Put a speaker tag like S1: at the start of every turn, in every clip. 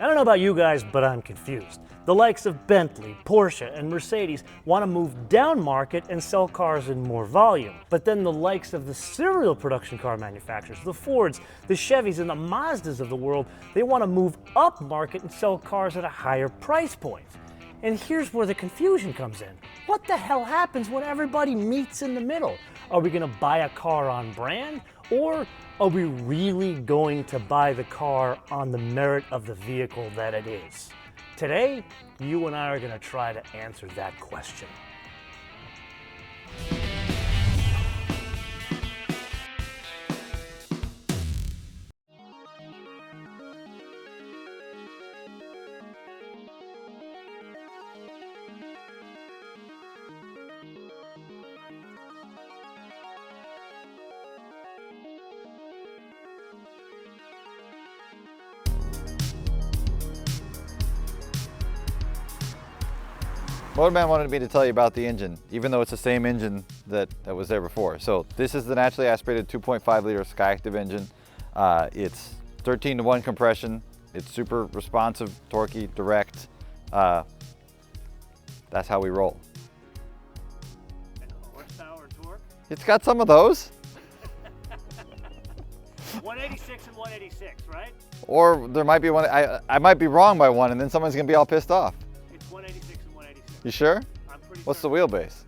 S1: I don't know about you guys, but I'm confused. The likes of Bentley, Porsche, and Mercedes want to move down market and sell cars in more volume. But then the likes of the serial production car manufacturers, the Fords, the Chevys, and the Mazdas of the world, they want to move up market and sell cars at a higher price point. And here's where the confusion comes in. What the hell happens when everybody meets in the middle? Are we going to buy a car on brand, or are we really going to buy the car on the merit of the vehicle that it is? Today, you and I are going to try to answer that question.
S2: MotoMan wanted me to tell you about the engine, even though it's the same engine that was there before. So this is the naturally aspirated 2.5 liter Skyactiv engine. It's 13-to-1 compression. It's super responsive, torquey, direct. That's how we roll.
S1: And horsepower and torque?
S2: It's got some of those.
S1: 186 and 186, right?
S2: Or there might be one, I might be wrong by one, and then someone's gonna be all pissed off.
S1: It's 186 and 186.
S2: You sure?
S1: I'm pretty
S2: What's
S1: sure.
S2: the wheelbase?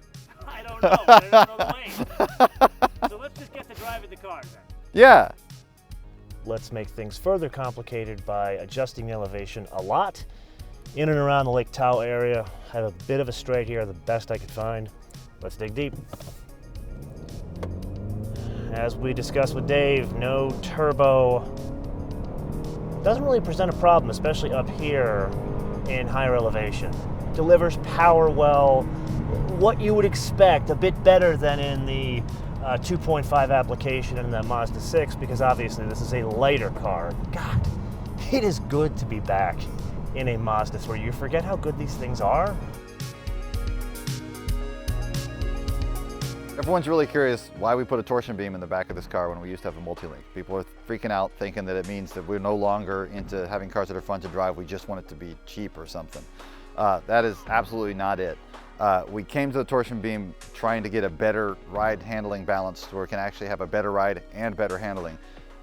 S1: I don't know. I don't know the lane. So let's just get to driving the car then.
S2: Yeah.
S1: Let's make things further complicated by adjusting the elevation a lot. In and around the Lake Tahoe area, I have a bit of a straight here, the best I could find. Let's dig deep. As we discussed with Dave, no turbo. Doesn't really present a problem, especially up here in higher elevation. Delivers power well, what you would expect, a bit better than in the 2.5 application in the Mazda 6, because obviously this is a lighter car. God, it is good to be back in a Mazda 3. You forget how good these things are.
S2: Everyone's really curious why we put a torsion beam in the back of this car when we used to have a multi-link. People are freaking out thinking that it means that we're no longer into having cars that are fun to drive. We just want it to be cheap or something. That is absolutely not it. We came to the torsion beam trying to get a better ride handling balance where it can actually have a better ride and better handling.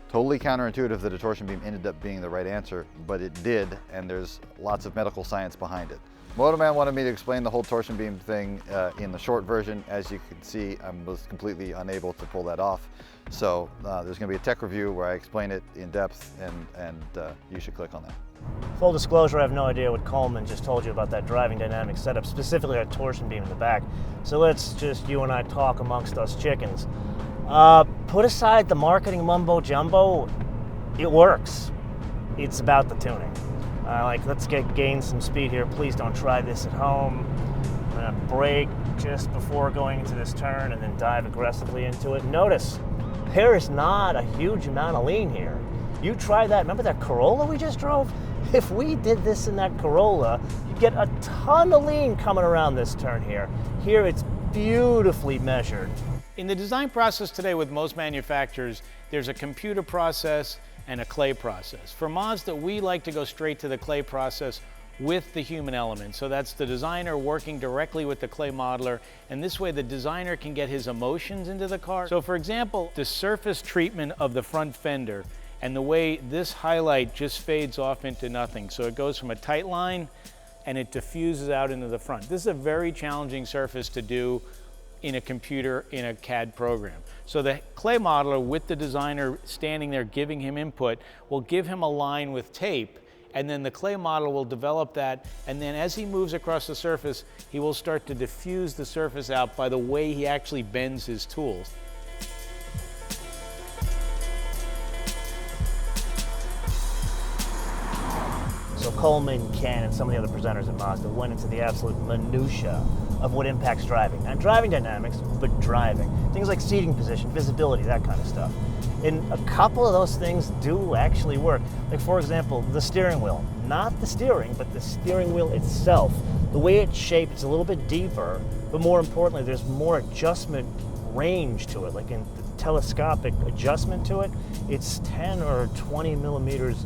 S2: Totally counterintuitive that a torsion beam ended up being the right answer, but it did, and there's lots of medical science behind it. MotoMan wanted me to explain the whole torsion beam thing in the short version. As you can see, I was completely unable to pull that off. So there's going to be a tech review where I explain it in depth, and you should click on that.
S1: Full disclosure, I have no idea what Coleman just told you about that driving dynamic setup, specifically our torsion beam in the back. So let's just, you and I, talk amongst us chickens. Put aside the marketing mumbo jumbo, it works. It's about the tuning. Let's gain some speed here. Please don't try this at home. I'm gonna brake just before going into this turn and then dive aggressively into it. Notice, there is not a huge amount of lean here. You try that, remember that Corolla we just drove? If we did this in that Corolla, you'd get a ton of lean coming around this turn here. Here it's beautifully measured.
S3: In the design process today with most manufacturers, there's a computer process and a clay process. For Mazda, we like to go straight to the clay process with the human element. So that's the designer working directly with the clay modeler, and this way the designer can get his emotions into the car. So for example, the surface treatment of the front fender and the way this highlight just fades off into nothing. So it goes from a tight line and it diffuses out into the front. This is a very challenging surface to do in a computer, in a CAD program. So the clay modeler, with the designer standing there giving him input, will give him a line with tape, and then the clay modeler will develop that, and then as he moves across the surface, he will start to diffuse the surface out by the way he actually bends his tools.
S1: So Coleman, Ken, and some of the other presenters at Mazda went into the absolute minutia of what impacts driving. Not driving dynamics, but driving. Things like seating position, visibility, that kind of stuff. And a couple of those things do actually work. Like, for example, the steering wheel. Not the steering, but the steering wheel itself. The way it's shaped, it's a little bit deeper, but more importantly, there's more adjustment range to it. Like in the telescopic adjustment to it, it's 10 or 20 millimeters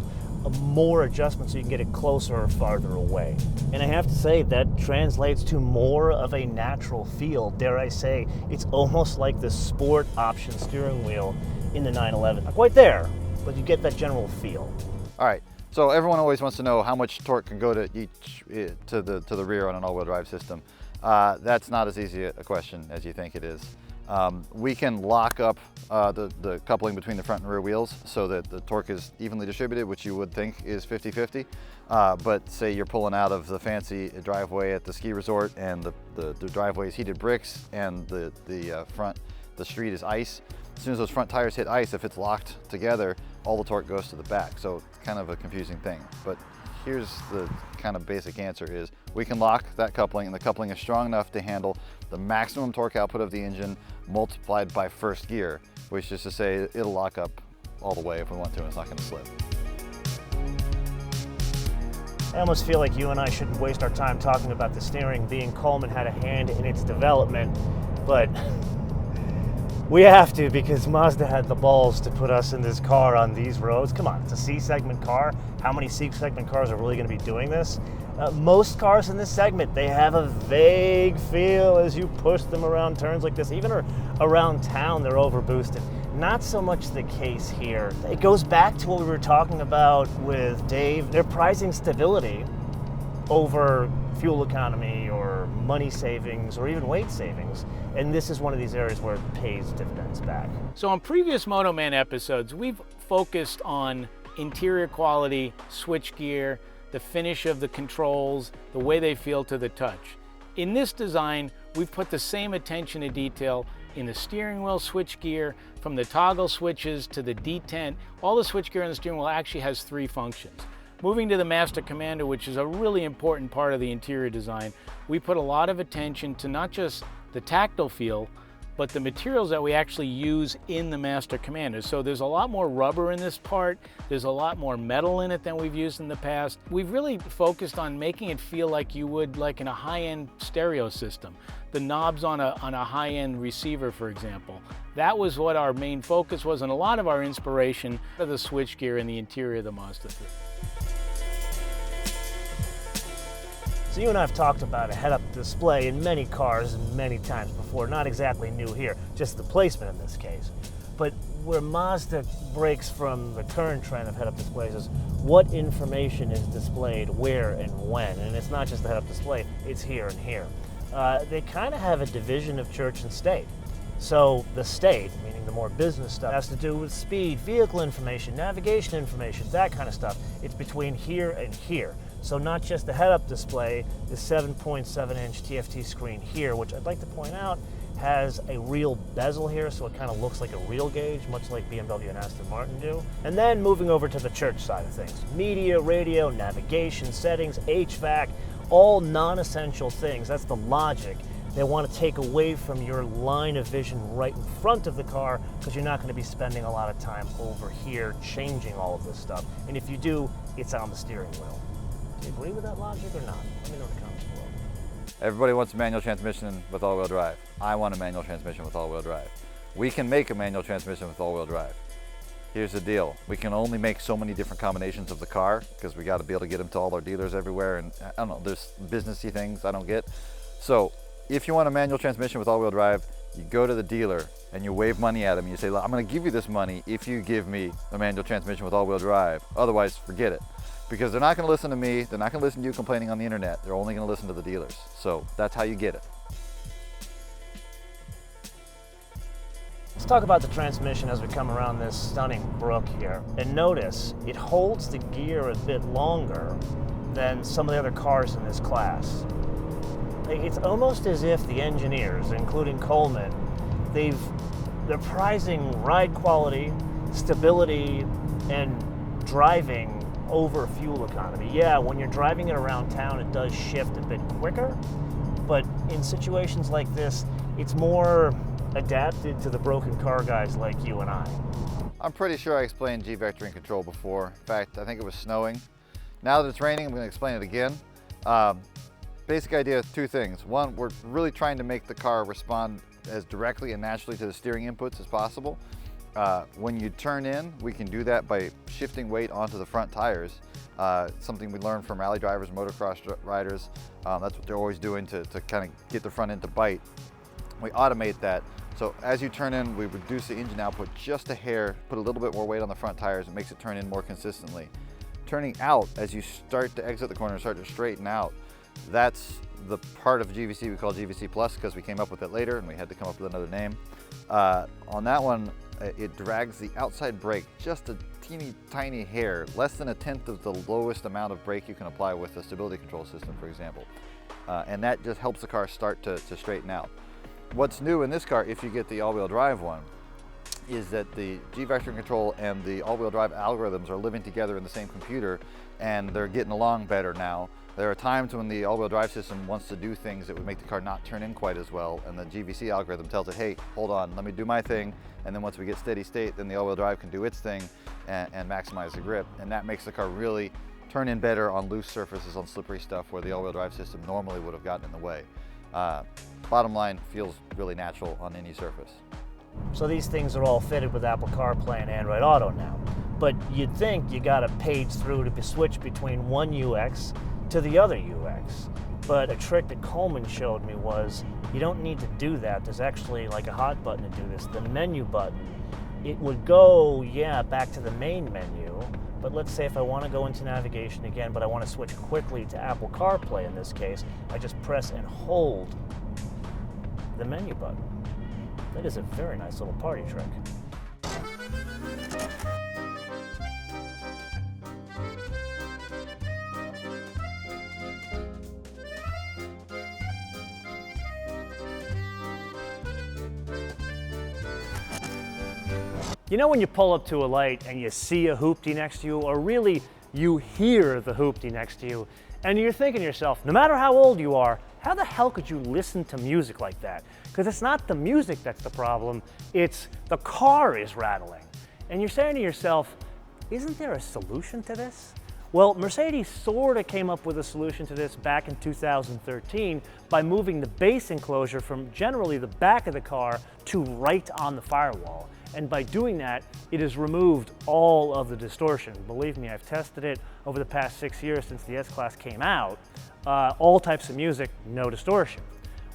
S1: more adjustment so you can get it closer or farther away. And I have to say that translates to more of a natural feel. Dare I say, it's almost like the sport option steering wheel in the 911. Not quite there, but you get that general feel.
S2: All right, so everyone always wants to know how much torque can go to the rear on an all-wheel drive system. That's not as easy a question as you think it is. We can lock up the coupling between the front and rear wheels so that the torque is evenly distributed, which you would think is 50-50. But say you're pulling out of the fancy driveway at the ski resort and the driveway is heated bricks and the street is ice. As soon as those front tires hit ice, if it's locked together, all the torque goes to the back. So it's kind of a confusing thing. But here's the kind of basic answer is we can lock that coupling, and the coupling is strong enough to handle the maximum torque output of the engine multiplied by first gear, which is to say it'll lock up all the way if we want to, and it's not going to slip.
S1: I almost feel like you and I shouldn't waste our time talking about the steering, being Coleman had a hand in its development, but we have to because Mazda had the balls to put us in this car on these roads. Come on, it's a C-segment car. How many C-segment cars are really going to be doing this? Most cars in this segment, they have a vague feel as you push them around turns like this. Even around town, they're overboosted. Not so much the case here. It goes back to what we were talking about with Dave. They're prizing stability over fuel economy or money savings or even weight savings. And this is one of these areas where it pays dividends back.
S3: So on previous MotoMan episodes, we've focused on interior quality, switchgear, the finish of the controls, the way they feel to the touch. In this design, we've put the same attention to detail in the steering wheel switchgear, from the toggle switches to the detent. All the switchgear in the steering wheel actually has 3 functions. Moving to the Master Commander, which is a really important part of the interior design, we put a lot of attention to not just the tactile feel, but the materials that we actually use in the Master Commander. So there's a lot more rubber in this part, there's a lot more metal in it than we've used in the past. We've really focused on making it feel like you would like in a high-end stereo system. The knobs on a high-end receiver, for example. That was what our main focus was, and a lot of our inspiration of the switchgear in the interior of the Mazda 3.
S1: So you and I have talked about a head-up display in many cars and many times before, not exactly new here, just the placement in this case. But where Mazda breaks from the current trend of head-up displays is what information is displayed where and when. And it's not just the head-up display, it's here and here. They kind of have a division of church and state. So the state, meaning the more business stuff, has to do with speed, vehicle information, navigation information, that kind of stuff. It's between here and here. So not just the head-up display, the 7.7-inch TFT screen here, which I'd like to point out has a real bezel here, so it kind of looks like a real gauge, much like BMW and Aston Martin do. And then moving over to the church side of things. Media, radio, navigation, settings, HVAC, all non-essential things. That's the logic they want to take away from your line of vision right in front of the car, because you're not going to be spending a lot of time over here changing all of this stuff. And if you do, it's on the steering wheel. Do you agree with that logic or not? Let me know in the comments below.
S2: Everybody wants a manual transmission with all-wheel drive. I want a manual transmission with all-wheel drive. We can make a manual transmission with all-wheel drive. Here's the deal. We can only make so many different combinations of the car because we got to be able to get them to all our dealers everywhere, and I don't know, there's businessy things I don't get. So if you want a manual transmission with all-wheel drive, you go to the dealer and you wave money at them and you say, I'm going to give you this money if you give me a manual transmission with all-wheel drive. Otherwise, forget it. Because they're not going to listen to me, they're not going to listen to you complaining on the internet, they're only going to listen to the dealers. So that's how you get it.
S1: Let's talk about the transmission as we come around this stunning brook here. And notice, it holds the gear a bit longer than some of the other cars in this class. It's almost as if the engineers, including Coleman, they're prizing ride quality, stability, and driving over fuel economy. Yeah, when you're driving it around town, it does shift a bit quicker, but in situations like this, it's more adapted to the broken car guys like you and I.
S2: I'm pretty sure I explained G-vectoring control before. In fact, I think it was snowing. Now that it's raining, I'm going to explain it again. Basic idea is 2 things. One, we're really trying to make the car respond as directly and naturally to the steering inputs as possible. When you turn in, we can do that by shifting weight onto the front tires. Something we learned from rally drivers and motocross riders. That's what they're always doing to kind of get the front end to bite. We automate that. So as you turn in, we reduce the engine output just a hair, put a little bit more weight on the front tires. It makes it turn in more consistently. Turning out, as you start to exit the corner and start to straighten out, that's the part of GVC we call GVC Plus, because we came up with it later and we had to come up with another name. On that one, it drags the outside brake just a teeny tiny hair, less than 1/10 of the lowest amount of brake you can apply with a stability control system, for example. And that just helps the car start to straighten out. What's new in this car, if you get the all-wheel drive one, is that the G-vector control and the all-wheel drive algorithms are living together in the same computer, and they're getting along better now. There are times when the all-wheel drive system wants to do things that would make the car not turn in quite as well, and the GVC algorithm tells it, hey, hold on, let me do my thing, and then once we get steady state, then the all-wheel drive can do its thing and maximize the grip, and that makes the car really turn in better on loose surfaces, on slippery stuff where the all-wheel drive system normally would have gotten in the way. Bottom line, feels really natural on any surface.
S1: So these things are all fitted with Apple CarPlay and Android Auto now. But you'd think you got to page through to switch between one UX to the other UX. But a trick that Coleman showed me was you don't need to do that. There's actually like a hot button to do this, the menu button. It would go, yeah, back to the main menu, but let's say if I want to go into navigation again, but I want to switch quickly to Apple CarPlay in this case, I just press and hold the menu button. That is a very nice little party trick. You know when you pull up to a light and you see a hoopty next to you, or really you hear the hoopty next to you, and you're thinking to yourself, no matter how old you are, how the hell could you listen to music like that? Because it's not the music that's the problem, it's the car is rattling. And you're saying to yourself, isn't there a solution to this? Well, Mercedes sort of came up with a solution to this back in 2013 by moving the base enclosure from generally the back of the car to right on the firewall. And by doing that, it has removed all of the distortion. Believe me, I've tested it over the past 6 years since the S-Class came out. All types of music, no distortion.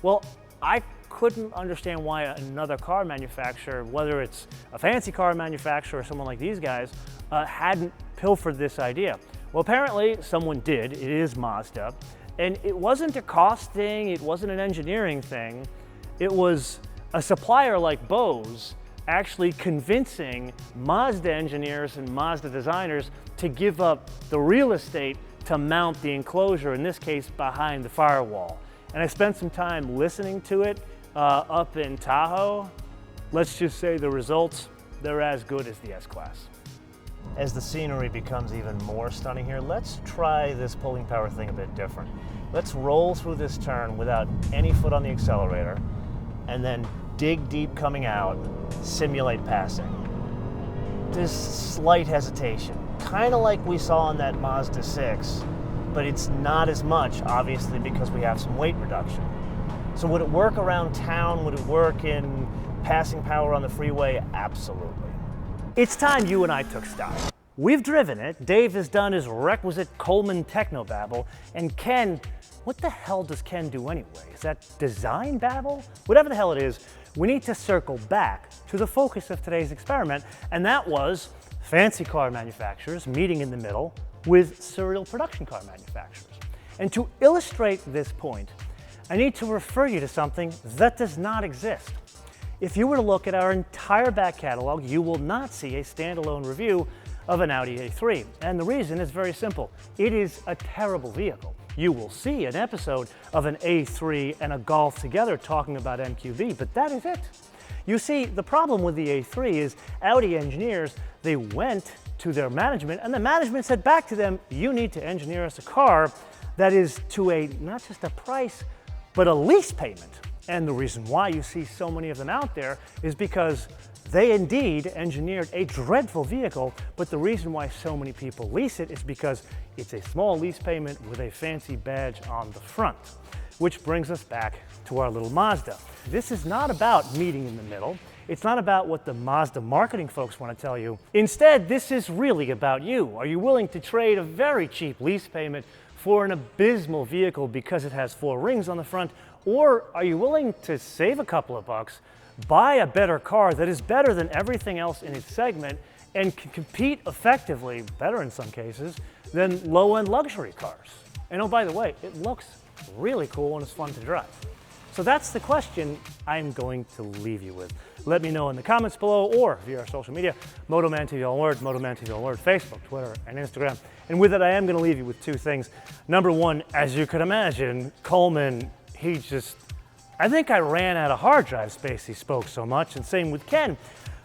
S1: Well, I couldn't understand why another car manufacturer, whether it's a fancy car manufacturer or someone like these guys, hadn't pilfered this idea. Well, apparently someone did. It is Mazda. And it wasn't a cost thing, it wasn't an engineering thing. It was a supplier like Bose actually convincing Mazda engineers and Mazda designers to give up the real estate to mount the enclosure, in this case behind the firewall. And I spent some time listening to it up in Tahoe. Let's just say the results, they're as good as the S-Class. As the scenery becomes even more stunning here, let's try this pulling power thing a bit different. Let's roll through this turn without any foot on the accelerator, and then dig deep coming out, simulate passing. There's slight hesitation, kind of like we saw on that Mazda 6, but it's not as much, obviously, because we have some weight reduction. So would it work around town? Would it work in passing power on the freeway? Absolutely. It's time you and I took stock. We've driven it, Dave has done his requisite Coleman technobabble, and Ken, what the hell does Ken do anyway? Is that design babble? Whatever the hell it is, we need to circle back to the focus of today's experiment, and that was fancy car manufacturers meeting in the middle with serial production car manufacturers. And to illustrate this point, I need to refer you to something that does not exist. If you were to look at our entire back catalog, you will not see a standalone review of an Audi A3. And the reason is very simple. It is a terrible vehicle. You will see an episode of an A3 and a Golf together talking about MQB, but that is it. You see, the problem with the A3 is Audi engineers, they went to their management and the management said back to them, you need to engineer us a car that is to a, not just a price, but a lease payment. And the reason why you see so many of them out there is because they indeed engineered a dreadful vehicle, but the reason why so many people lease it is because it's a small lease payment with a fancy badge on the front. Which brings us back to our little Mazda. This is not about meeting in the middle. It's not about what the Mazda marketing folks want to tell you. Instead, this is really about you. Are you willing to trade a very cheap lease payment for an abysmal vehicle because it has 4 rings on the front? Or are you willing to save a couple of bucks, buy a better car that is better than everything else in its segment, and can compete effectively, better in some cases, than low-end luxury cars? And oh, by the way, it looks really cool and it's fun to drive. So that's the question I'm going to leave you with. Let me know in the comments below or via our social media, MotoManTV all word, MotoManTV all word, Facebook, Twitter, and Instagram. And with it, I am going to leave you with 2 things. Number 1, as you could imagine, Coleman, I think I ran out of hard drive space, he spoke so much, and same with Ken.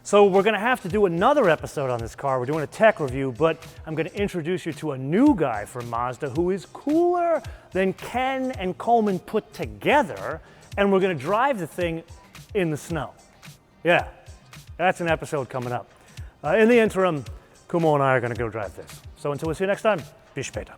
S1: So we're going to have to do another episode on this car. We're doing a tech review, but I'm going to introduce you to a new guy from Mazda who is cooler than Ken and Coleman put together, and we're going to drive the thing in the snow. Yeah, that's an episode coming up. In the interim, Kumo and I are going to go drive this. So until we see you next time, bis später.